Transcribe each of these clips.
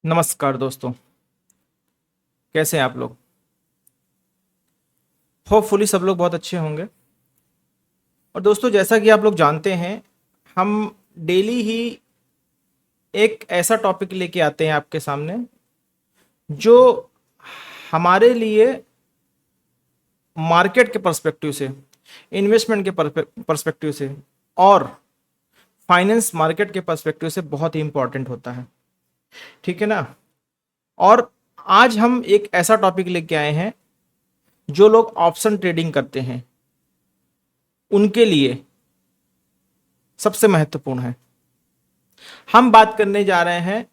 नमस्कार दोस्तों। कैसे हैं आप लोग? होपफुली सब लोग बहुत अच्छे होंगे। और दोस्तों, जैसा कि आप लोग जानते हैं, हम डेली ही एक ऐसा टॉपिक लेके आते हैं आपके सामने जो हमारे लिए मार्केट के पर्सपेक्टिव से, इन्वेस्टमेंट के पर्सपेक्टिव से और फाइनेंस मार्केट के पर्सपेक्टिव से बहुत ही इंपॉर्टेंट होता है। ठीक है ना? और आज हम एक ऐसा टॉपिक लेके आए हैं जो लोग ऑप्शन ट्रेडिंग करते हैं उनके लिए सबसे महत्वपूर्ण है। हम बात करने जा रहे हैं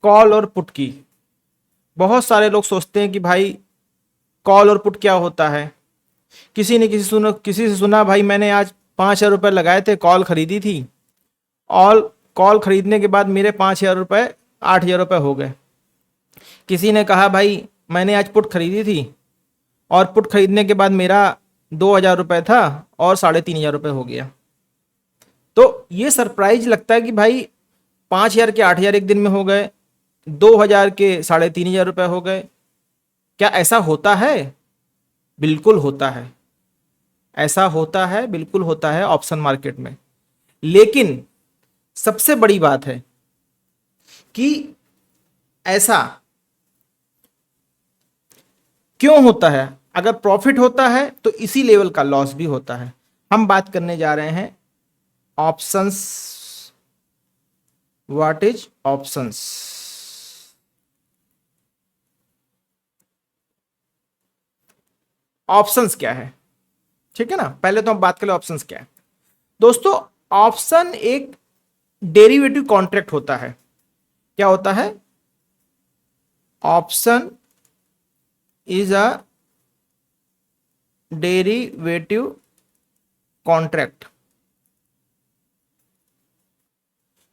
कॉल और पुट की। बहुत सारे लोग सोचते हैं कि भाई कॉल और पुट क्या होता है। किसी से सुना भाई मैंने आज 5,000 रुपये लगाए थे, कॉल खरीदी थी और कॉल खरीदने के बाद मेरे 5,000 रुपये 8,000 रुपये हो गए। किसी ने कहा भाई मैंने आज पुट खरीदी थी और पुट खरीदने के बाद मेरा 2,000 रुपये था और 3,500 रुपये हो गया। तो ये सरप्राइज लगता है कि भाई 5,000 के 8,000 एक दिन में हो गए, 2,000 के 3,500 रुपये हो गए। क्या ऐसा होता है? बिल्कुल होता है। ऐसा होता है, बिल्कुल होता है ऑप्शन मार्केट में। लेकिन सबसे बड़ी बात है कि ऐसा क्यों होता है। अगर प्रॉफिट होता है तो इसी लेवल का लॉस भी होता है। हम बात करने जा रहे हैं options. What is options? Options क्या है? ठीक है ना, पहले तो हम बात करें ऑप्शंस क्या है। दोस्तों, ऑप्शन एक डेरिवेटिव कॉन्ट्रैक्ट होता है। क्या होता है? Option is a derivative contract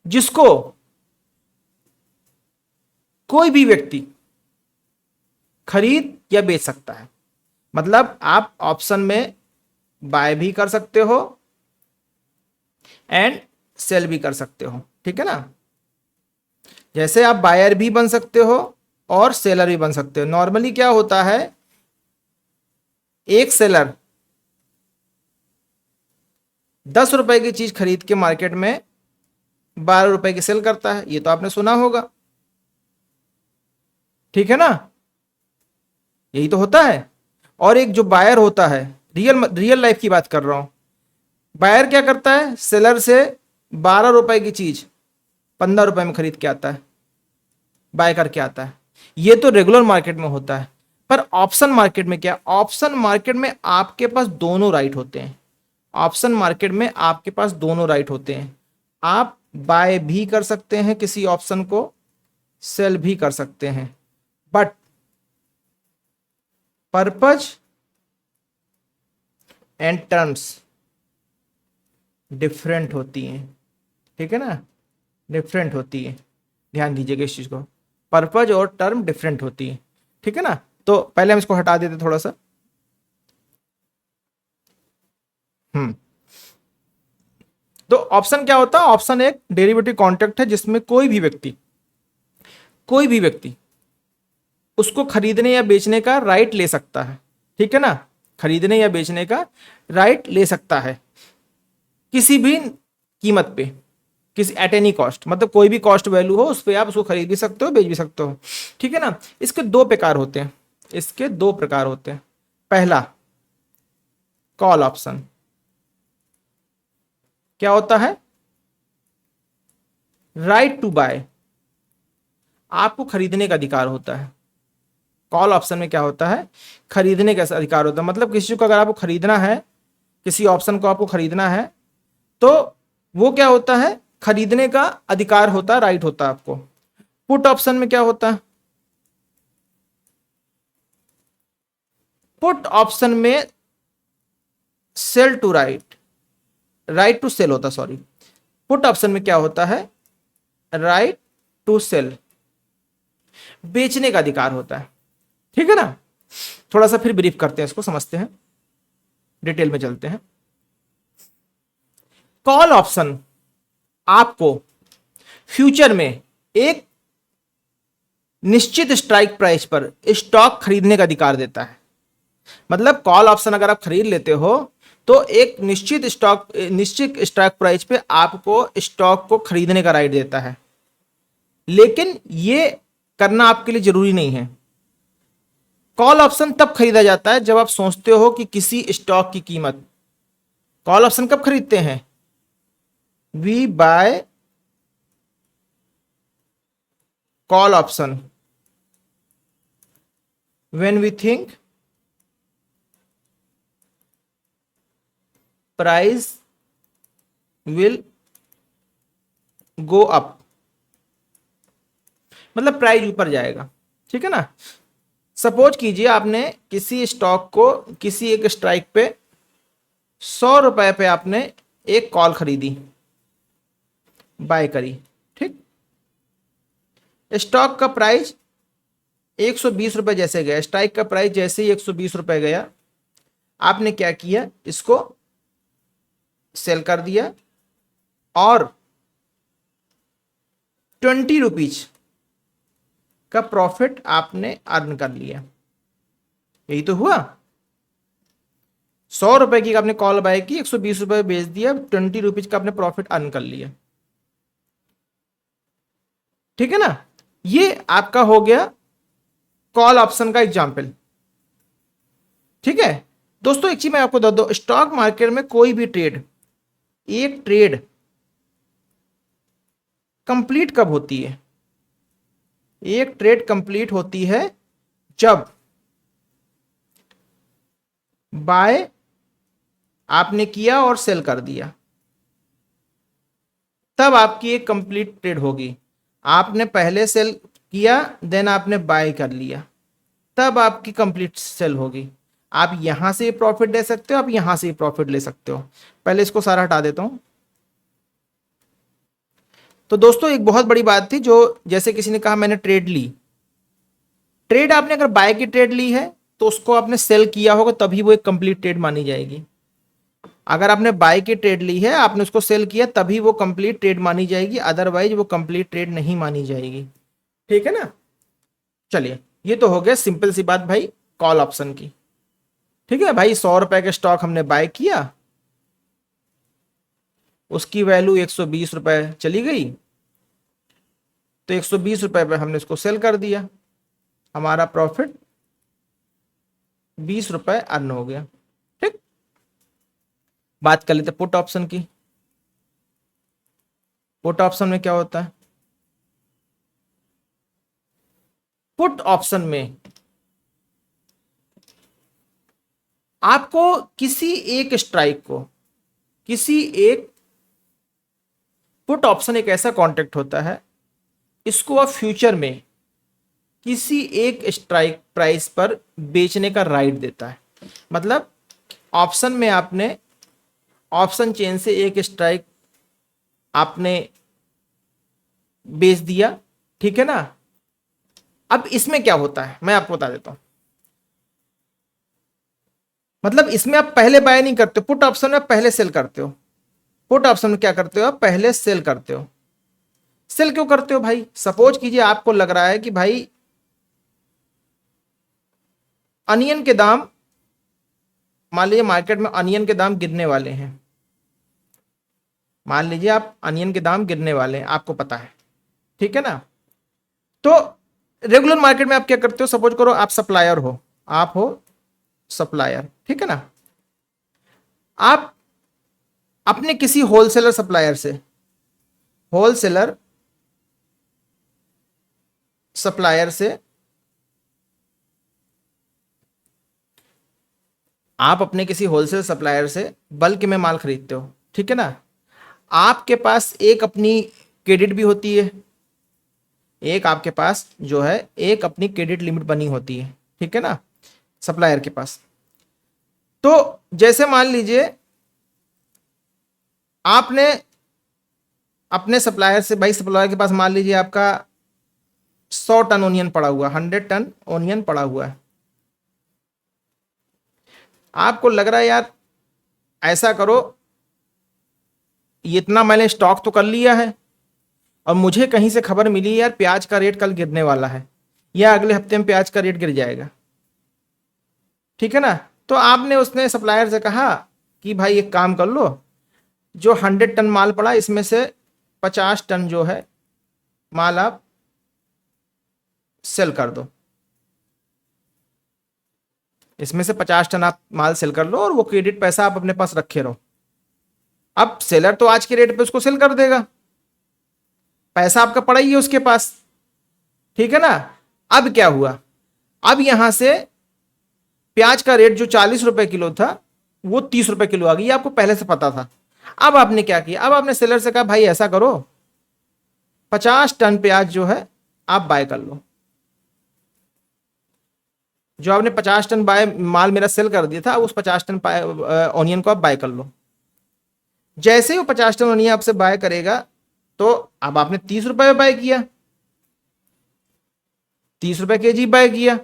जिसको कोई भी व्यक्ति खरीद या बेच सकता है। मतलब आप ऑप्शन में बाय भी कर सकते हो एंड सेल भी कर सकते हो। ठीक है ना? जैसे आप बायर भी बन सकते हो और सेलर भी बन सकते हो। नॉर्मली क्या होता है, एक सेलर 10 रुपए की चीज खरीद के मार्केट में 12 रुपए की सेल करता है। ये तो आपने सुना होगा। ठीक है ना? यही तो होता है। और एक जो बायर होता है, रियल लाइफ की बात कर रहा हूं, बायर क्या करता है, सेलर से 12 रुपए की चीज 15 रुपए में खरीद के आता है, बाय करके आता है। ये तो रेगुलर मार्केट में होता है। पर ऑप्शन मार्केट में क्या? ऑप्शन मार्केट में आपके पास दोनों राइट होते हैं। ऑप्शन मार्केट में आपके पास दोनों राइट होते हैं। आप बाय भी कर सकते हैं किसी ऑप्शन को, सेल भी कर सकते हैं, but purpose and terms different होती हैं। ठीक है ना? डिफरेंट होती है। ध्यान दीजिएगा इस चीज को। पर्पज और टर्म डिफरेंट होती है। ठीक है ना? तो पहले हम इसको हटा देते थोड़ा सा। हम्म तो ऑप्शन क्या होता है? ऑप्शन एक डेरिवेटिव कॉन्ट्रैक्ट है जिसमें कोई भी व्यक्ति उसको खरीदने या बेचने का राइट ले सकता है। ठीक है ना? खरीदने या बेचने का राइट ले सकता है किसी भी कीमत पे, किसी एट एनी कॉस्ट। मतलब कोई भी कॉस्ट वैल्यू हो उस पर आप उसको खरीद भी सकते हो, बेच भी सकते हो। ठीक है ना? इसके दो प्रकार होते हैं। पहला, कॉल ऑप्शन। क्या होता है? Right to buy. आपको खरीदने का अधिकार होता है। कॉल ऑप्शन में क्या होता है? खरीदने का अधिकार होता है। मतलब किसी को अगर आपको खरीदना है, किसी ऑप्शन को आपको खरीदना है, तो वो क्या होता है? खरीदने का अधिकार होता है, राइट होता है आपको। पुट ऑप्शन में क्या होता है? पुट ऑप्शन में sell to right, right to sell होता है, सॉरी। पुट ऑप्शन में क्या होता है? राइट टू सेल, बेचने का अधिकार होता है। ठीक है ना? थोड़ा सा फिर ब्रीफ करते हैं, इसको समझते हैं, डिटेल में चलते हैं। कॉल ऑप्शन आपको फ्यूचर में एक निश्चित स्ट्राइक प्राइस पर स्टॉक खरीदने का अधिकार देता है। मतलब कॉल ऑप्शन अगर आप खरीद लेते हो तो एक निश्चित स्ट्राइक प्राइस पे आपको स्टॉक को खरीदने का राइट देता है। लेकिन ये करना आपके लिए जरूरी नहीं है। कॉल ऑप्शन तब खरीदा जाता है जब आप सोचते हो कि किसी स्टॉक की कीमत, कॉल ऑप्शन कब खरीदते हैं? We buy call option when we think price will go up, मतलब प्राइस ऊपर जाएगा। ठीक है ना। सपोज कीजिए आपने किसी स्टॉक को किसी एक स्ट्राइक पे 100 रुपए पे आपने एक कॉल खरीदी, बाय करी। ठीक, स्टॉक का प्राइस 120 रुपए जैसे गया, स्ट्राइक का प्राइस जैसे ही 120 रुपए गया, आपने क्या किया, इसको सेल कर दिया और 20 रुपीज का प्रॉफिट आपने अर्न कर लिया। यही तो हुआ। 100 रुपए की आपने कॉल बाय की, 120 रुपए बेच दिया, 20 रुपीज का आपने प्रॉफिट अर्न कर लिया। ठीक है ना। ये आपका हो गया कॉल ऑप्शन का एग्जाम्पल। ठीक है दोस्तों, एक चीज मैं आपको बता दूं, स्टॉक मार्केट में कोई भी ट्रेड, एक ट्रेड कंप्लीट कब होती है? एक ट्रेड कंप्लीट होती है जब बाय आपने किया और सेल कर दिया, तब आपकी एक कंप्लीट ट्रेड होगी। आपने पहले सेल किया, देन आपने बाय कर लिया, तब आपकी कंप्लीट सेल होगी। आप यहां से प्रॉफिट ले सकते हो, आप यहां से प्रॉफिट ले सकते हो। पहले इसको सारा हटा देता हूं। तो दोस्तों एक बहुत बड़ी बात थी, जो जैसे किसी ने कहा मैंने ट्रेड ली, ट्रेड आपने अगर बाय की ट्रेड ली है तो उसको आपने सेल किया होगा, तभी वो एक कंप्लीट ट्रेड मानी जाएगी। अगर आपने बाय की ट्रेड ली है, आपने उसको सेल किया, तभी वो कंप्लीट ट्रेड मानी जाएगी, अदरवाइज वो कंप्लीट ट्रेड नहीं मानी जाएगी। ठीक है ना। चलिए, ये तो हो गया सिंपल सी बात भाई कॉल ऑप्शन की। ठीक है भाई, 100 रुपए के स्टॉक हमने बाय किया, उसकी वैल्यू 120 रुपए चली गई, तो 120 रुपए पे हमने इसको सेल कर दिया, हमारा प्रॉफिट 20 रुपए अर्न हो गया। ठीक, बात कर लेते पुट ऑप्शन की। पुट ऑप्शन में क्या होता है? पुट ऑप्शन में आपको किसी एक स्ट्राइक को, किसी एक पुट ऑप्शन एक ऐसा कॉन्ट्रैक्ट होता है, इसको आप फ्यूचर में किसी एक स्ट्राइक प्राइस पर बेचने का राइट देता है। मतलब ऑप्शन में आपने ऑप्शन चेन से एक स्ट्राइक आपने बेच दिया। ठीक है ना। अब इसमें क्या होता है मैं आपको बता देता हूं। मतलब इसमें आप पहले बाय नहीं करते, पुट ऑप्शन में आप पहले सेल करते हो। पुट ऑप्शन में क्या करते हो, आप पहले सेल करते हो। सेल क्यों करते हो भाई? सपोज कीजिए आपको लग रहा है कि भाई अनियन के दाम, मान लीजिए मार्केट में अनियन के दाम गिरने वाले हैं, मान लीजिए आप अनियन के दाम गिरने वाले हैं, आपको पता है। ठीक है ना। तो रेगुलर मार्केट में आप क्या करते हो, सपोज करो आप सप्लायर हो, आप हो सप्लायर। ठीक है ना। आप अपने किसी होलसेलर सप्लायर से, होलसेलर सप्लायर से आप अपने किसी होलसेल सप्लायर से बल्क में माल खरीदते हो। ठीक है ना। आपके पास एक अपनी क्रेडिट भी होती है, एक आपके पास जो है एक अपनी क्रेडिट लिमिट बनी होती है। ठीक है ना, सप्लायर के पास। तो जैसे मान लीजिए आपने अपने सप्लायर से, भाई सप्लायर के पास मान लीजिए आपका 100 टन ओनियन पड़ा हुआ, 100 टन ओनियन पड़ा हुआ है। आपको लग रहा है यार ऐसा करो, इतना मैंने स्टॉक तो कर लिया है और मुझे कहीं से खबर मिली यार प्याज का रेट कल गिरने वाला है, या अगले हफ्ते में प्याज का रेट गिर जाएगा, ठीक है ना। तो आपने उसने सप्लायर से कहा कि भाई एक काम कर लो, जो 100 टन माल पड़ा इसमें से 50 टन जो है माल आप सेल कर दो, इसमें से 50 टन आप माल सेल कर लो और वो क्रेडिट पैसा आप अपने पास रखे रहो। अब सेलर तो आज के रेट पे उसको सेल कर देगा, पैसा आपका पड़ा ही है उसके पास, ठीक है ना। अब क्या हुआ, अब यहां से प्याज का रेट जो 40 रुपए किलो था वो 30 रुपए किलो आ गई, ये आपको पहले से पता था। अब आपने क्या किया, अब आपने सेलर से कहा भाई ऐसा करो 50 टन प्याज जो है आप बाय कर लो, जो आपने 50 टन बाय माल मेरा सेल कर दिया था उस 50 टन ऑनियन को आप बाय कर लो। जैसे ही वो 50 टन ऑनियन आपसे बाय करेगा तो अब आपने 30 रुपए में बाय किया, 30 रुपए केजी बाय किया,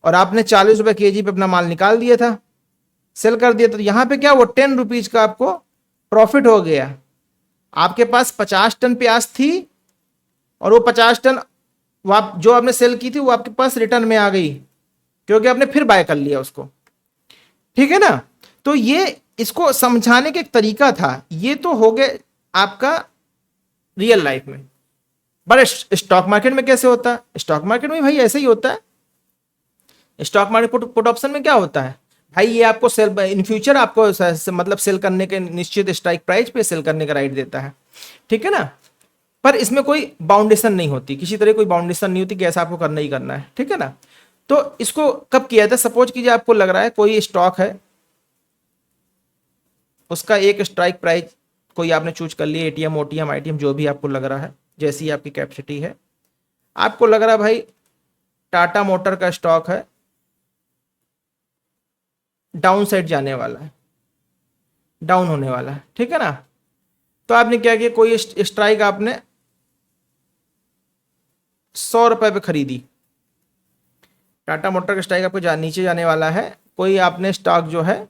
और आपने 40 रुपए केजी पे अपना माल निकाल दिया था, सेल कर दिया। तो यहां पे क्या, वो 10 रुपीज का आपको प्रॉफिट हो गया। आपके पास 50 टन प्याज थी और वो 50 टन जो आपने सेल की थी वो आपके पास रिटर्न में आ गई, क्योंकि आपने फिर बाय कर लिया उसको, ठीक है ना। तो ये इसको समझाने का एक तरीका था। ये तो हो गए आपका रियल लाइफ में। बट स्टॉक मार्केट में कैसे होता है, स्टॉक मार्केट में भाई ऐसे ही होता है। स्टॉक मार्केट पुट ऑप्शन में क्या होता है भाई, ये आपको सेल इन फ्यूचर आपको मतलब सेल करने के निश्चित स्ट्राइक प्राइस पे सेल करने का राइट देता है, ठीक है ना। पर इसमें कोई बाउंडेशन नहीं होती, किसी तरह कोई बाउंडेशन नहीं होती कि ऐसा आपको करना ही करना है, ठीक है ना। तो इसको कब किया था, सपोज कीजिए आपको लग रहा है कोई स्टॉक है, उसका एक स्ट्राइक प्राइस कोई आपने चूज कर लिया, एटीएम ओटीएम आईटीएम जो भी आपको लग रहा है, जैसी आपकी कैपेसिटी है। आपको लग रहा है भाई टाटा मोटर का स्टॉक है, डाउन साइड जाने वाला है, डाउन होने वाला है, ठीक है ना। तो आपने क्या किया, कोई स्ट्राइक आपने 100 रुपए पे खरीदी, टाटा मोटर का स्ट्राइक आपको नीचे जाने वाला है, कोई आपने स्टॉक जो है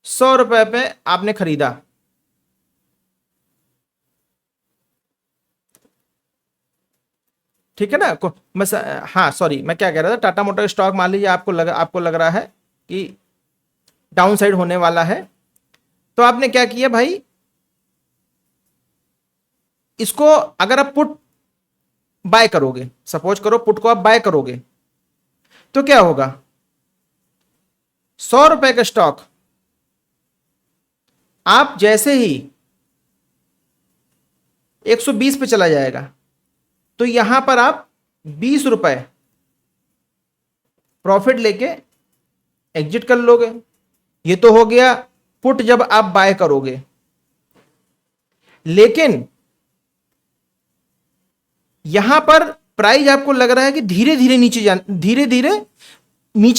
100 रुपए पे आपने खरीदा, ठीक है ना। बस हाँ सॉरी, मैं क्या कह रहा था, टाटा मोटर स्टॉक मान लीजिए आपको लग रहा है कि डाउन साइड होने वाला है। तो आपने क्या किया भाई, इसको अगर आप पुट बाय करोगे, सपोज करो पुट को आप बाय करोगे, तो क्या होगा, 100 रुपए का स्टॉक आप जैसे ही 120 पे चला जाएगा तो यहां पर आप 20 रुपए प्रॉफिट लेके एग्जिट कर लोगे। ये तो हो गया पुट जब आप बाय करोगे। लेकिन यहां पर प्राइस आपको लग रहा है कि धीरे धीरे नीचे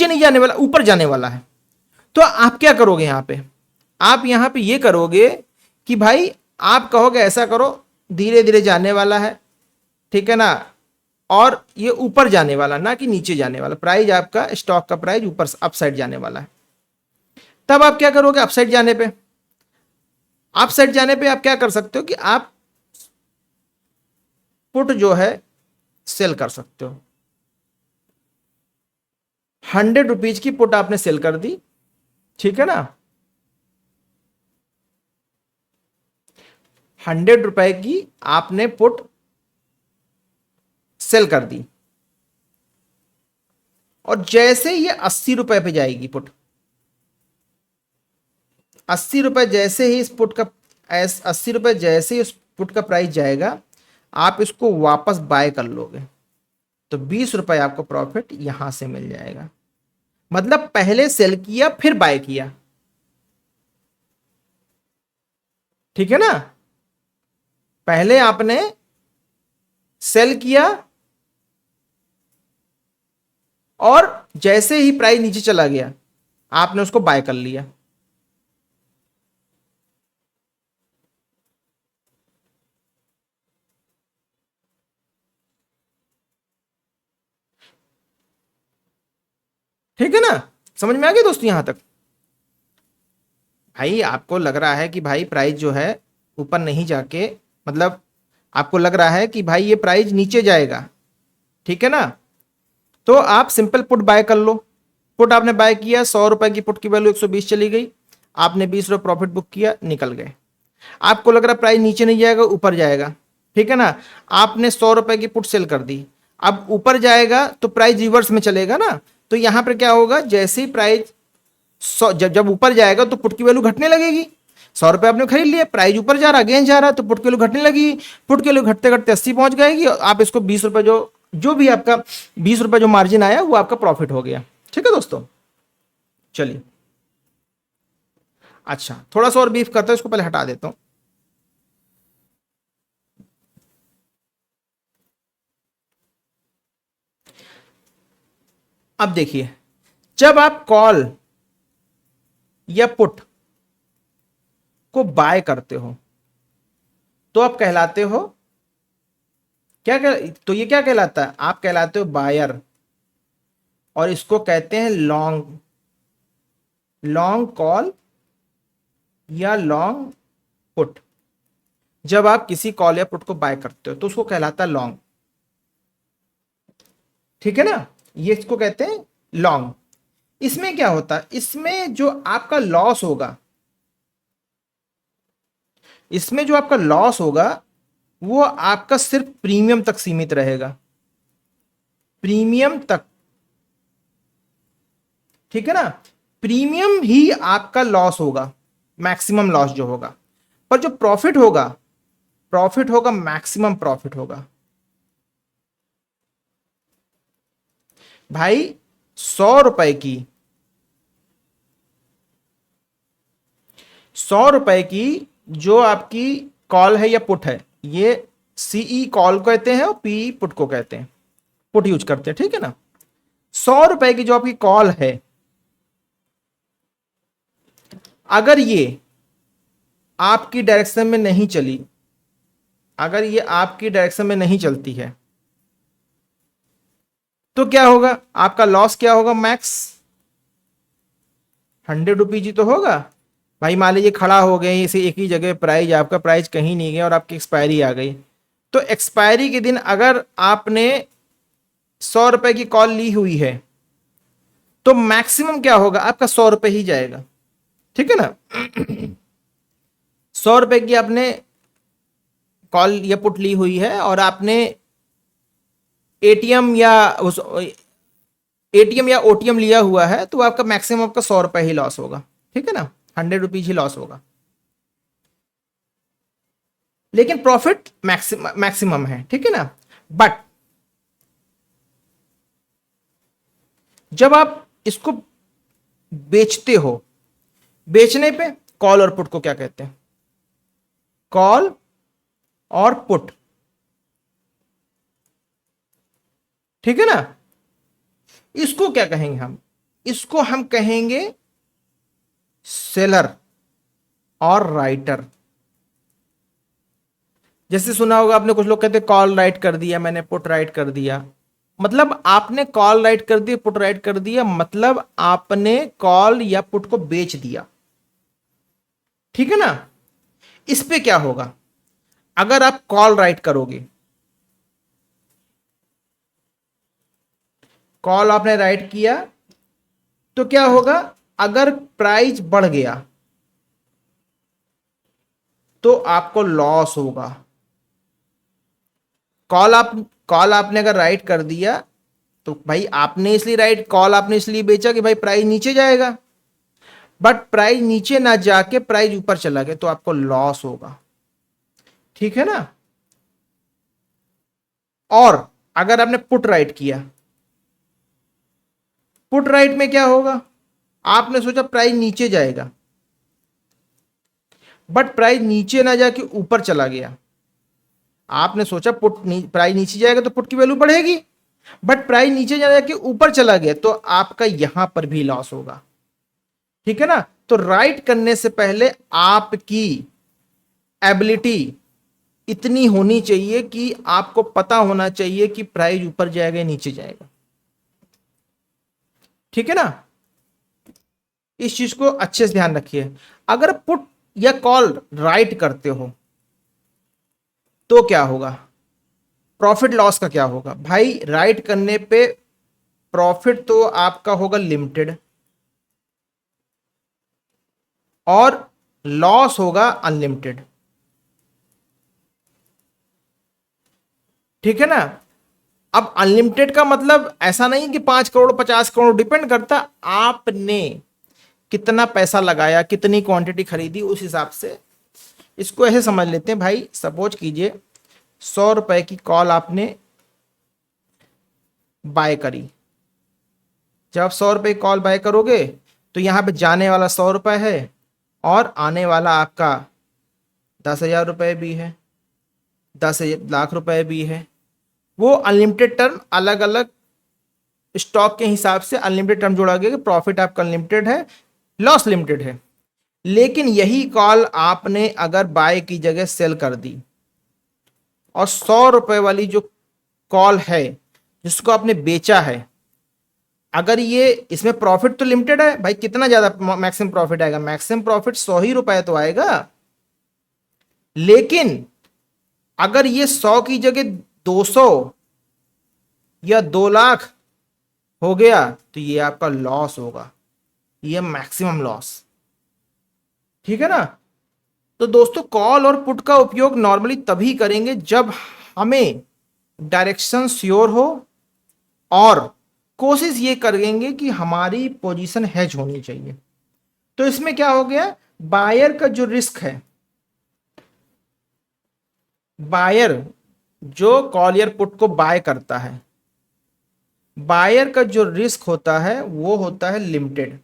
नहीं जाने वाला, ऊपर जाने वाला है। तो आप क्या करोगे, आप यहां पे ये करोगे कि भाई आप कहोगे ऐसा करो, धीरे धीरे जाने वाला है, ठीक है ना, और ये ऊपर जाने वाला ना कि नीचे जाने वाला, प्राइस आपका स्टॉक का प्राइस ऊपर अपसाइड जाने वाला है। तब आप क्या करोगे, अपसाइड जाने पे आप क्या कर सकते हो कि आप पुट जो है सेल कर सकते हो। 100 रुपीज की पुट आपने सेल कर दी, ठीक है ना, 100 रुपए की आपने पुट सेल कर दी, और जैसे ये 80 रुपए पे जाएगी पुट, 80 रुपए जैसे ही इस पुट का 80 रुपए जैसे ही इस पुट का प्राइस जाएगा, आप इसको वापस बाय कर लोगे, तो 20 रुपए आपको प्रॉफिट यहां से मिल जाएगा। मतलब पहले सेल किया फिर बाय किया, ठीक है ना। पहले आपने सेल किया और जैसे ही प्राइस नीचे चला गया आपने उसको बाय कर लिया। ठीक है ना, समझ में आ गया दोस्तों यहां तक। भाई आपको लग रहा है कि भाई प्राइस जो है ऊपर नहीं जाके, मतलब आपको लग रहा है कि भाई ये प्राइस नीचे जाएगा, ठीक है ना। तो आप सिंपल पुट बाय कर लो। पुट आपने बाय किया, 100 रुपए की पुट की वैल्यू 120 चली गई, आपने 20 रुपए प्रॉफिट बुक किया, निकल गए। आपको लग रहा है प्राइस नीचे नहीं जाएगा, ऊपर जाएगा, ठीक है ना। आपने 100 रुपए की पुट सेल कर दी, अब ऊपर जाएगा तो प्राइस रिवर्स में चलेगा ना। तो यहां पर क्या होगा, जैसे ही प्राइस जब जब ऊपर जाएगा तो पुट की वैल्यू घटने लगेगी। 100 रुपए आपने खरीद लिया, प्राइस ऊपर जा रहा, अगेन जा रहा, तो पुट की वैल्यू घटने लगी। पुट की वैल्यू घटते घटते 80 पहुंच जाएगी, और आप इसको 20 रुपए जो भी आपका 20 रुपए जो मार्जिन आया वो आपका प्रॉफिट हो गया। ठीक है दोस्तों, चलिए। अच्छा, थोड़ा सा और बीफ करता है, इसको पहले हटा देता हूं। अब देखिए, जब आप कॉल या पुट को बाय करते हो तो आप कहलाते हो तो ये क्या कहलाता है, आप कहलाते हो बायर, और इसको कहते हैं लॉन्ग। लॉन्ग कॉल या लॉन्ग पुट। जब आप किसी कॉल या पुट को बाय करते हो तो उसको कहलाता है लॉन्ग। ठीक है ना, ये इसको कहते हैं लॉन्ग। इसमें क्या होता है, इसमें जो आपका लॉस होगा, इसमें जो आपका लॉस होगा वो आपका सिर्फ प्रीमियम तक सीमित रहेगा, प्रीमियम तक। ठीक है ना, प्रीमियम ही आपका लॉस होगा, मैक्सिमम लॉस जो होगा। पर जो प्रॉफिट होगा, प्रॉफिट होगा मैक्सिमम प्रॉफिट होगा। भाई 100 रुपए की, 100 रुपए की जो आपकी कॉल है या पुट है, ये सीई कॉल कहते हैं और पी पुट को कहते हैं, पुट यूज करते हैं। ठीक है ना, 100 रुपए की जो आपकी कॉल है, अगर ये आपकी डायरेक्शन में नहीं चली, अगर ये आपकी डायरेक्शन में नहीं चलती है तो क्या होगा, आपका लॉस क्या होगा, मैक्स 100 रुपीज ही तो होगा। भाई मान लीजिए खड़ा हो गए इसे एक ही जगह, प्राइस आपका प्राइस कहीं नहीं गया और आपकी एक्सपायरी आ गई, तो एक्सपायरी के दिन अगर आपने 100 रुपए की कॉल ली हुई है तो मैक्सिमम क्या होगा, आपका 100 रुपए ही जाएगा। ठीक है ना, 100 रुपए की आपने कॉल या पुट ली हुई है और आपने एटीएम या उस एटीएम या ओटीएम लिया हुआ है, तो आपका मैक्सिमम आपका 100 रुपए ही लॉस होगा। ठीक है ना, 100 रुपीज ही लॉस होगा, लेकिन प्रॉफिट मैक्सिमम है। ठीक है ना, बट जब आप इसको बेचते हो, बेचने पे कॉल और पुट को क्या कहते हैं, कॉल और पुट। ठीक है ना, इसको क्या कहेंगे हम, इसको हम कहेंगे सेलर और राइटर। जैसे सुना होगा आपने, कुछ लोग कहते हैं कॉल राइट कर दिया मैंने, पुट राइट कर दिया। मतलब आपने कॉल राइट कर दिया, पुट राइट कर दिया, मतलब आपने कॉल या पुट को बेच दिया। ठीक है ना, इस पे क्या होगा, अगर आप कॉल राइट करोगे, कॉल आपने राइट किया तो क्या होगा, अगर प्राइस बढ़ गया तो आपको लॉस होगा। कॉल आपने अगर राइट कर दिया तो भाई आपने इसलिए राइट, कॉल आपने इसलिए बेचा कि भाई प्राइस नीचे जाएगा, बट प्राइस नीचे ना जाके प्राइस ऊपर चला गया तो आपको लॉस होगा। ठीक है ना, और अगर आपने पुट राइट किया, पुट राइट में क्या होगा, आपने सोचा प्राइस नीचे जाएगा, बट प्राइस नीचे ना जाके ऊपर चला गया। आपने सोचा प्राइस नीचे जाएगा तो पुट की वैल्यू बढ़ेगी, बट प्राइस नीचे जाके ऊपर चला गया तो आपका यहां पर भी लॉस होगा। ठीक है ना, तो राइट करने से पहले आपकी एबिलिटी इतनी होनी चाहिए कि आपको पता होना चाहिए कि प्राइस ऊपर जाएगा या नीचे जाएगा। ठीक है ना, इस चीज को अच्छे से ध्यान रखिए। अगर पुट या कॉल राइट करते हो तो क्या होगा, प्रॉफिट लॉस का क्या होगा भाई, राइट करने पे प्रॉफिट तो आपका होगा लिमिटेड और लॉस होगा अनलिमिटेड, ठीक है ना। अब अनलिमिटेड का मतलब ऐसा नहीं कि 5 करोड़ 50 करोड़, डिपेंड करता आपने कितना पैसा लगाया, कितनी क्वांटिटी खरीदी, उस हिसाब से इसको ऐसे समझ लेते हैं भाई। सपोज कीजिए 100 रुपए की कॉल आपने बाय करी। जब आप 100 रुपए की कॉल बाय करोगे तो यहां पे जाने वाला 100 रुपए है और आने वाला आपका 10,000 रुपए भी है, 10 लाख रुपए भी है। वो अनलिमिटेड टर्म अलग अलग स्टॉक के हिसाब से अनलिमिटेड टर्म जोड़ा गया कि प्रॉफिट आपका अनलिमिटेड है, लॉस लिमिटेड है। लेकिन यही कॉल आपने अगर बाय की जगह सेल कर दी और 100 रुपए वाली जो कॉल है जिसको आपने बेचा है, अगर ये इसमें प्रॉफिट तो लिमिटेड है भाई, कितना ज्यादा मैक्सिमम प्रॉफिट आएगा, मैक्सिमम प्रॉफिट 100 ही रुपए तो आएगा। लेकिन अगर ये 100 की जगह 200 या 2 लाख हो गया तो ये आपका लॉस होगा, ये मैक्सिमम लॉस, ठीक है ना। तो दोस्तों कॉल और पुट का उपयोग नॉर्मली तभी करेंगे जब हमें डायरेक्शन श्योर हो और कोशिश ये करेंगे कि हमारी पोजीशन हेज होनी चाहिए। तो इसमें क्या हो गया, बायर का जो रिस्क है, बायर जो कॉल या पुट को बाय करता है, बायर का जो रिस्क होता है वो होता है लिमिटेड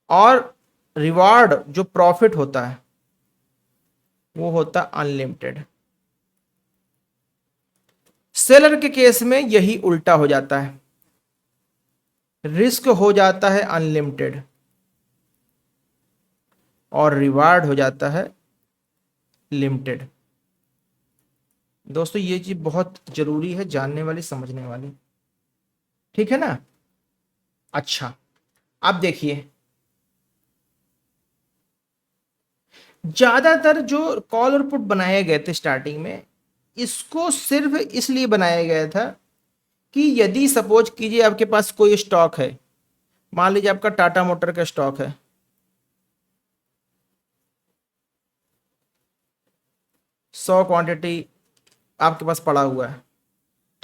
और रिवार्ड जो प्रॉफिट होता है वो होता है अनलिमिटेड। सेलर के केस में यही उल्टा हो जाता है, रिस्क हो जाता है अनलिमिटेड और रिवार्ड हो जाता है लिमिटेड। दोस्तों ये चीज बहुत जरूरी है, जानने वाली समझने वाली, ठीक है ना। अच्छा अब देखिए, ज्यादातर जो कॉल और पुट बनाए गए थे स्टार्टिंग में, इसको सिर्फ इसलिए बनाया गया था कि यदि सपोज कीजिए आपके पास कोई स्टॉक है, मान लीजिए आपका टाटा मोटर का स्टॉक है, 100 क्वांटिटी आपके पास पड़ा हुआ है,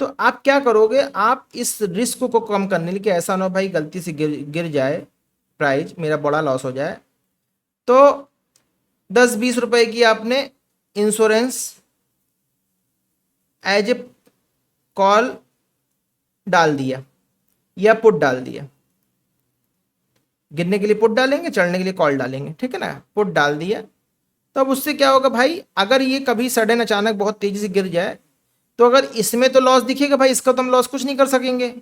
तो आप क्या करोगे, आप इस रिस्क को कम करने के लिए, ऐसा ना हो भाई गलती से गिर जाए प्राइस, मेरा बड़ा लॉस हो जाए, तो 10-20 रुपए की आपने इंश्योरेंस एज ए कॉल डाल दिया या पुट डाल दिया। गिरने के लिए पुट डालेंगे, चढ़ने के लिए कॉल डालेंगे, ठीक है ना। पुट डाल दिया तो अब उससे क्या होगा भाई, अगर ये कभी सडन अचानक बहुत तेजी से गिर जाए तो अगर इसमें तो लॉस दिखेगा भाई, इसका तो हम लॉस कुछ नहीं कर सकेंगे,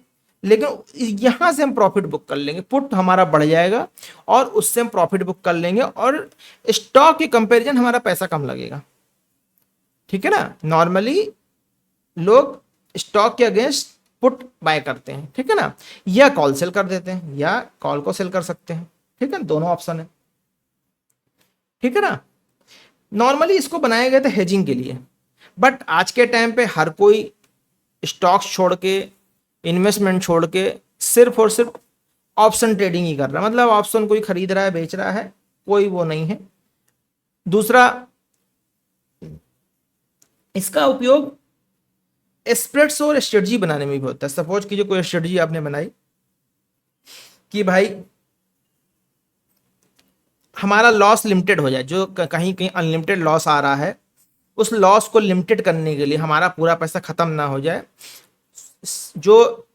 लेकिन यहां से हम प्रॉफिट बुक कर लेंगे, पुट हमारा बढ़ जाएगा और उससे हम प्रॉफिट बुक कर लेंगे और स्टॉक के कंपैरिजन हमारा पैसा कम लगेगा, ठीक है ना। नॉर्मली लोग स्टॉक के अगेंस्ट पुट बाय करते हैं, ठीक है ना, या कॉल सेल कर देते हैं, या कॉल को सेल कर सकते हैं, ठीक है, दोनों ऑप्शन है, ठीक है ना। नॉर्मली इसको बनाया गया था हेजिंग के लिए, बट आज के टाइम पे हर कोई स्टॉक्स छोड़ के, इन्वेस्टमेंट छोड़ के सिर्फ और सिर्फ ऑप्शन ट्रेडिंग ही कर रहा है, मतलब ऑप्शन कोई खरीद रहा है बेच रहा है, कोई वो नहीं है। दूसरा, इसका उपयोग स्प्रेड्स और स्ट्रेटजी बनाने में भी होता है। सपोज कीजिए कोई स्ट्रेटजी आपने बनाई कि भाई हमारा लॉस लिमिटेड हो जाए, जो कहीं कहीं अनलिमिटेड लॉस आ रहा है, उस लॉस को लिमिटेड करने के लिए, हमारा पूरा पैसा खत्म ना हो जाए, जो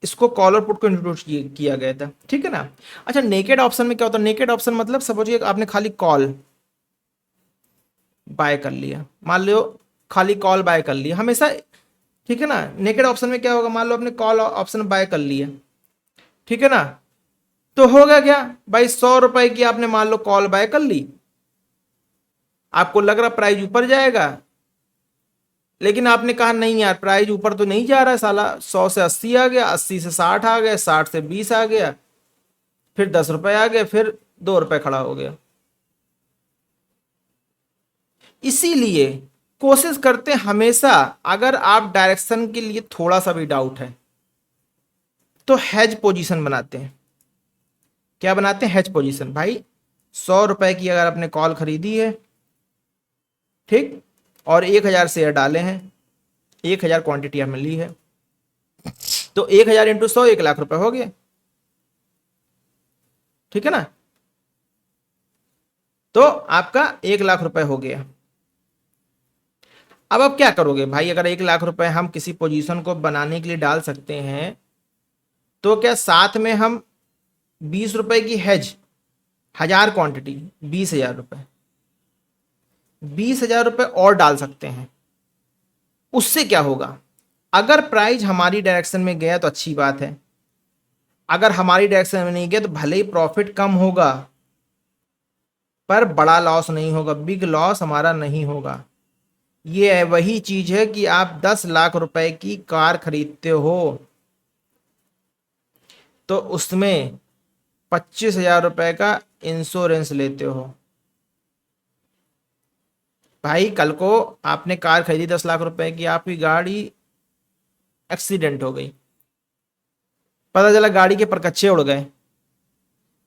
इसको कॉल और पुट को इंट्रोड्यूस किया गया था, ठीक है ना। अच्छा नेकेड ऑप्शन में क्या होता है, नेकेड ऑप्शन मतलब सपोज आपने खाली कॉल बाय कर लिया, मान लो खाली कॉल बाय कर लिया हमेशा, ठीक है ना। नेकेड ऑप्शन में क्या होगा, मान लो आपने कॉल ऑप्शन बाय कर लिया, ठीक है ना, तो होगा क्या भाई, 100 रुपए की आपने मान लो कॉल बाय कर ली, आपको लग रहा प्राइस ऊपर जाएगा, लेकिन आपने कहा नहीं यार प्राइस ऊपर तो नहीं जा रहा है साला, 100 से 80 आ गया, 80 से 60 आ गया, 60 से 20 आ गया, फिर 10 रुपए आ गए, फिर 2 रुपए खड़ा हो गया, इसीलिए कोशिश करते हैं हमेशा, अगर आप डायरेक्शन के लिए थोड़ा सा भी डाउट है तो हेज पोजीशन बनाते हैं। क्या बनाते हैं? Hedge position. भाई 100 रुपए की अगर आपने कॉल खरीदी है, ठीक, और 1000 शेयर डाले हैं, 1000 क्वांटिटी आपने ली है, तो 1000 इंटू 100 1 लाख रुपए हो गए, ठीक है ना। तो आपका 1 लाख रुपए हो गया। अब आप क्या करोगे भाई? अगर 1 लाख रुपए हम किसी पोजीशन को बनाने के लिए डाल सकते हैं, तो क्या साथ में हम 20 रुपए की हेज, 1000 क्वांटिटी, 20,000 रुपए, 20,000 रुपए और डाल सकते हैं। उससे क्या होगा? अगर प्राइस हमारी डायरेक्शन में गया तो अच्छी बात है, अगर हमारी डायरेक्शन में नहीं गया तो भले ही प्रॉफिट कम होगा पर बड़ा लॉस नहीं होगा, बिग लॉस हमारा नहीं होगा। ये है वही चीज है कि आप 10 लाख रुपए की कार खरीदते हो तो उसमें 25,000 रुपए का इंश्योरेंस लेते हो। भाई कल को आपने कार खरीदी 10 लाख रुपए की, आपकी गाड़ी एक्सीडेंट हो गई, पता चला गाड़ी के परकच्चे उड़ गए,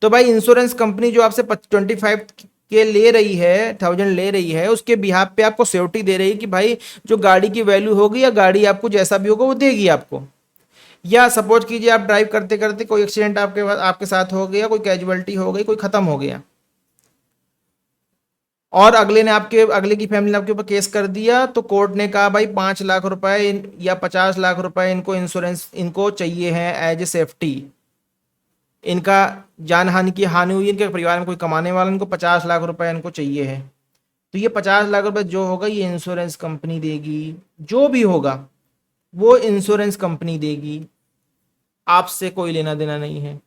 तो भाई इंश्योरेंस कंपनी जो आपसे 25 के ले रही है, 1000 ले रही है, उसके बिहाफ पे आपको सेफ्टी दे रही है कि भाई जो गाड़ी की वैल्यू होगी या गाड़ी आपको जैसा भी होगा वो देगी आपको। या सपोज कीजिए आप ड्राइव करते करते कोई एक्सीडेंट आपके साथ हो गया, कोई कैजुअलिटी हो गई, कोई खत्म हो गया, और अगले की फैमिली ने आपके ऊपर केस कर दिया, तो कोर्ट ने कहा भाई 5 लाख रुपए या 50 लाख रुपए इनको इंश्योरेंस इनको चाहिए है एज ए सेफ्टी, इनका जान हानि की हानि हुई, इनके परिवार में कोई कमाने वाला, इनको 50 लाख रुपए इनको चाहिए है, तो ये 50 लाख रुपए जो होगा ये इंश्योरेंस कंपनी देगी, जो भी होगा वो इंश्योरेंस कंपनी देगी, आपसे कोई लेना देना नहीं है।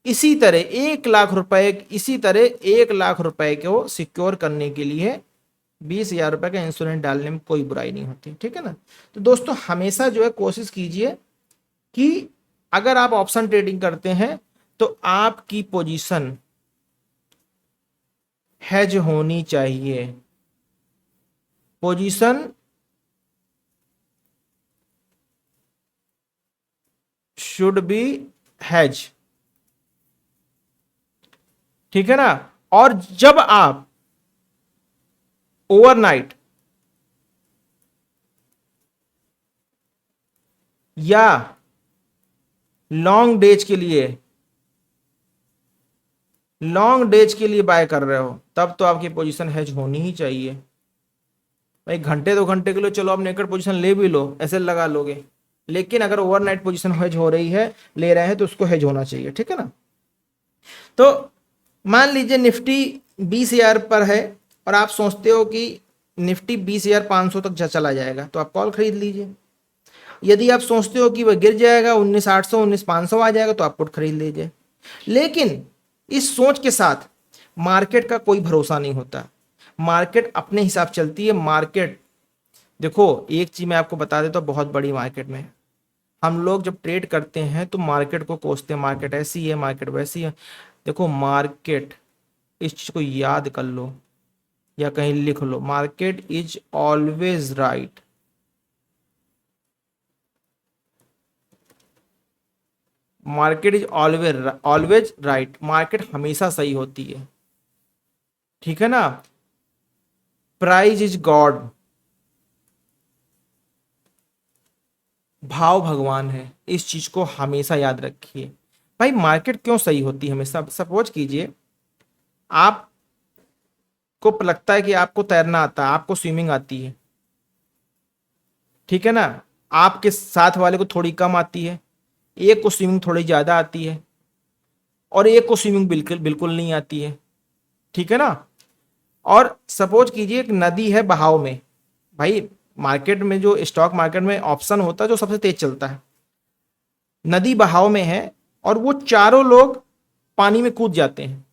इसी तरह 1 लाख रुपए, इसी तरह 1 लाख रुपए को सिक्योर करने के लिए 20,000 रुपए का इंश्योरेंस डालने में कोई बुराई नहीं होती, ठीक है ना। तो दोस्तों हमेशा जो है कोशिश कीजिए कि अगर आप ऑप्शन ट्रेडिंग करते हैं तो आपकी पोजीशन हेज होनी चाहिए, पोजीशन शुड बी हेज, ठीक है ना। और जब आप ओवरनाइट या लॉन्ग डेज के लिए बाय कर रहे हो तब तो आपकी पोजीशन हेज होनी ही चाहिए। भाई घंटे 2 घंटे के लिए चलो आप नेकेड पोजीशन ले भी लो, ऐसे लगा लोगे, लेकिन अगर ओवरनाइट पोजीशन हेज हो रही है, ले रहे हैं, तो उसको हेज होना चाहिए, ठीक है ना। तो मान लीजिए निफ्टी 20,000 पर है और आप सोचते हो कि निफ्टी 20,500 तक चला जाएगा, तो आप कॉल खरीद लीजिए। यदि आप सोचते हो कि वह गिर जाएगा, 19,800 19,500 आ जाएगा, तो आप पुट खरीद लीजिए। लेकिन इस सोच के साथ मार्केट का कोई भरोसा नहीं होता, मार्केट अपने हिसाब चलती है। मार्केट देखो, एक चीज मैं आपको बता देता हूँ, बहुत बड़ी मार्केट में हम लोग जब ट्रेड करते हैं तो मार्केट को कोसते हैं, मार्केट ऐसी है, मार्केट वैसी है। देखो मार्केट, इस चीज को याद कर लो या कहीं लिख लो, market is always right. Market is always right, market हमेशा सही होती है, ठीक है ना। प्राइस इज गॉड, भाव भगवान है, इस चीज को हमेशा याद रखिए। भाई मार्केट क्यों सही होती है हमेशा? सपोज कीजिए आपको लगता है कि आपको तैरना आता है, आपको स्विमिंग आती है, ठीक है ना, आपके साथ वाले को थोड़ी कम आती है, एक को स्विमिंग थोड़ी ज्यादा आती है और एक को स्विमिंग बिल्कुल बिल्कुल नहीं आती है, ठीक है ना। और सपोज कीजिए एक नदी है बहाव में, भाई मार्केट में जो स्टॉक मार्केट में ऑप्शन होता है जो सबसे तेज चलता है, नदी बहाव में है और वो चारों लोग पानी में कूद जाते हैं,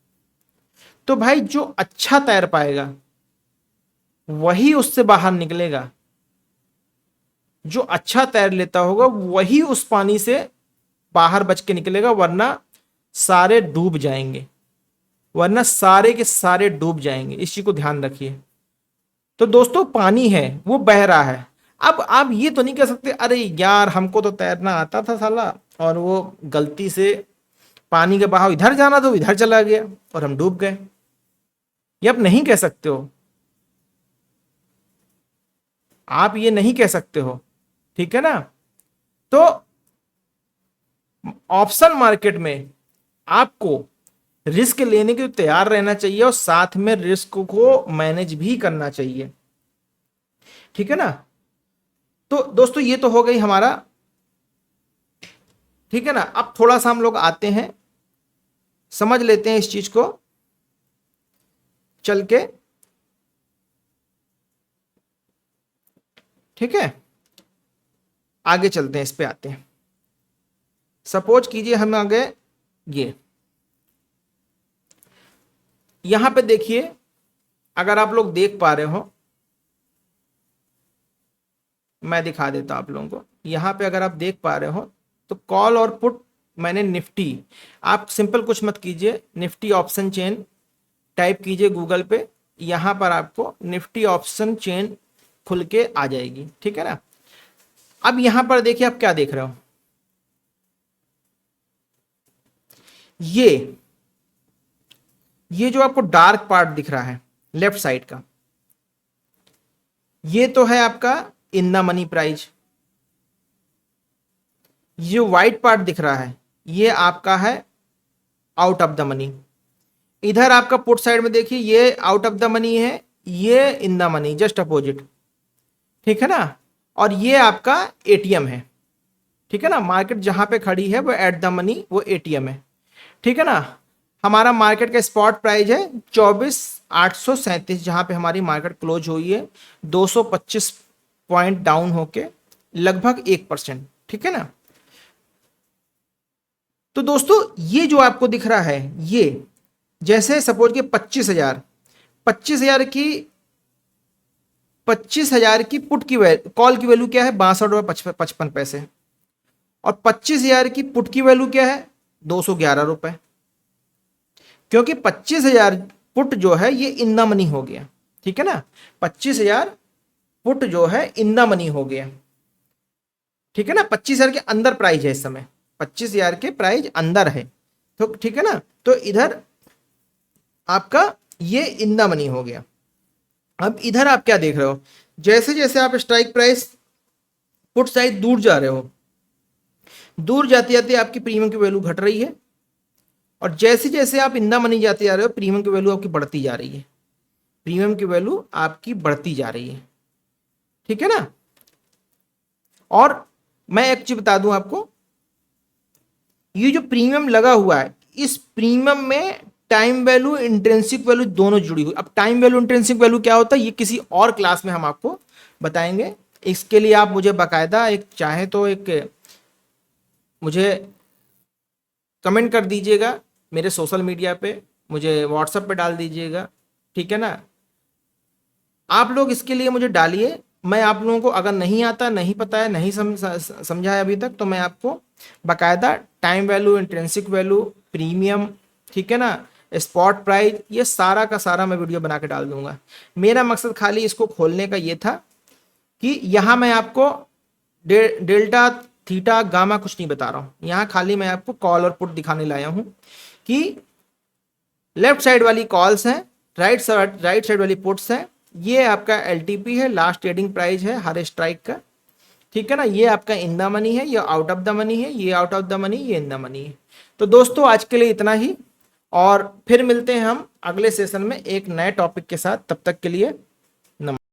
तो भाई जो अच्छा तैर पाएगा वही उससे बाहर निकलेगा, जो अच्छा तैर लेता होगा वही उस पानी से बाहर बच के निकलेगा, वरना सारे डूब जाएंगे, वरना सारे के सारे डूब जाएंगे। इस चीज को ध्यान रखिए। तो दोस्तों पानी है वो बह रहा है। अब आप ये तो नहीं कह सकते अरे यार हमको तो तैरना आता था साला और वो गलती से पानी का बहाव इधर जाना तो इधर चला गया और हम डूब गए, ये आप नहीं कह सकते हो, आप ये नहीं कह सकते हो, ठीक है ना। तो ऑप्शन मार्केट में आपको रिस्क लेने के लिए तैयार रहना चाहिए और साथ में रिस्क को मैनेज भी करना चाहिए, ठीक है ना। तो दोस्तों ये तो हो गई हमारा, ठीक है ना। अब थोड़ा सा हम लोग आते हैं, समझ लेते हैं इस चीज को चल के, ठीक है। आगे चलते हैं, इस पे आते हैं। सपोज कीजिए हम आ गए ये, यहां पे देखिए, अगर आप लोग देख पा रहे हो, मैं दिखा देता हूं आप लोगों को। यहां पे अगर आप देख पा रहे हो तो कॉल और पुट मैंने निफ्टी, आप सिंपल कुछ मत कीजिए, निफ्टी ऑप्शन चेन टाइप कीजिए गूगल पे, यहां पर आपको निफ्टी ऑप्शन चेन खुल के आ जाएगी, ठीक है ना। अब यहां पर देखिए आप क्या देख रहे हो, ये जो आपको डार्क पार्ट दिख रहा है लेफ्ट साइड का, ये तो है आपका इन द मनी प्राइस। ये व्हाइट पार्ट दिख रहा है ये आपका है आउट ऑफ द मनी। इधर आपका पुट साइड में देखिए ये आउट ऑफ द मनी है, ये in the money, just opposite, ठीक है ना। और ये आपका एटीएम है, ठीक है ना। मार्केट जहां पे खड़ी है वो एट द मनी, वो एटीएम है, ठीक है ना। हमारा मार्केट का स्पॉट प्राइस है 24,837, जहां पे हमारी मार्केट क्लोज हुई है 225 पॉइंट डाउन होके लगभग 1%, ठीक है ना। तो दोस्तों ये जो आपको दिख रहा है, ये जैसे सपोज कि 25,000 की 25,000 की पुट की कॉल की वैल्यू क्या है, 62.55 और 25,000 की पुट की वैल्यू क्या है, 211 रुपए। क्योंकि 25,000 पुट जो है ये इन द मनी हो गया, ठीक है ना। 25,000 पुट जो है इन द मनी हो गया, ठीक है ना। 25,000 के अंदर प्राइस है इस समय, 25,000 के प्राइस अंदर है, तो ठीक है ना। तो इधर आपका ये इन द मनी हो गया। अब इधर आप क्या देख रहे हो, जैसे जैसे आप स्ट्राइक प्राइस पुट साइड दूर जा रहे हो, दूर जाते जाते आपकी प्रीमियम की वैल्यू घट रही है, और जैसे जैसे आप इन द मनी जाते जा रहे हो प्रीमियम की वैल्यू आपकी बढ़ती जा रही है, प्रीमियम की वैल्यू आपकी बढ़ती जा रही है, ठीक है ना। और मैं एक चीज बता दूं आपको, ये जो प्रीमियम लगा हुआ है इस प्रीमियम में टाइम वैल्यू इंट्रिंसिक वैल्यू दोनों जुड़ी हुई। अब टाइम वैल्यू इंट्रिंसिक वैल्यू क्या होता है ये किसी और क्लास में हम आपको बताएंगे। इसके लिए आप मुझे बाकायदा एक चाहे तो एक मुझे कमेंट कर दीजिएगा मेरे सोशल मीडिया पे, मुझे व्हाट्सएप पे डाल दीजिएगा, ठीक है ना। आप लोग इसके लिए मुझे डालिए, मैं आप लोगों को अगर नहीं आता, नहीं पता है, नहीं समझा है अभी तक, तो मैं आपको बाकायदा time value, intrinsic value, premium, ठीक है ना, स्पॉट प्राइस, ये सारा का सारा मैं वीडियो बना के डाल दूंगा। मेरा मकसद खाली इसको खोलने का ये था कि यहाँ मैं आपको डेल्टा थीटा गामा कुछ नहीं बता रहा हूँ, यहाँ खाली मैं आपको कॉल और पुट दिखाने लाया हूँ कि लेफ्ट साइड वाली कॉल्स हैं, राइट साइड वाली पुट्स हैं, ये आपका एलटीपी है, लास्ट ट्रेडिंग प्राइस है हर स्ट्राइक का, ठीक है ना। ये आपका इन द मनी है, ये आउट ऑफ द मनी है, ये आउट ऑफ द मनी, ये इन द मनी है। तो दोस्तों आज के लिए इतना ही, और फिर मिलते हैं हम अगले सेशन में एक नए टॉपिक के साथ। तब तक के लिए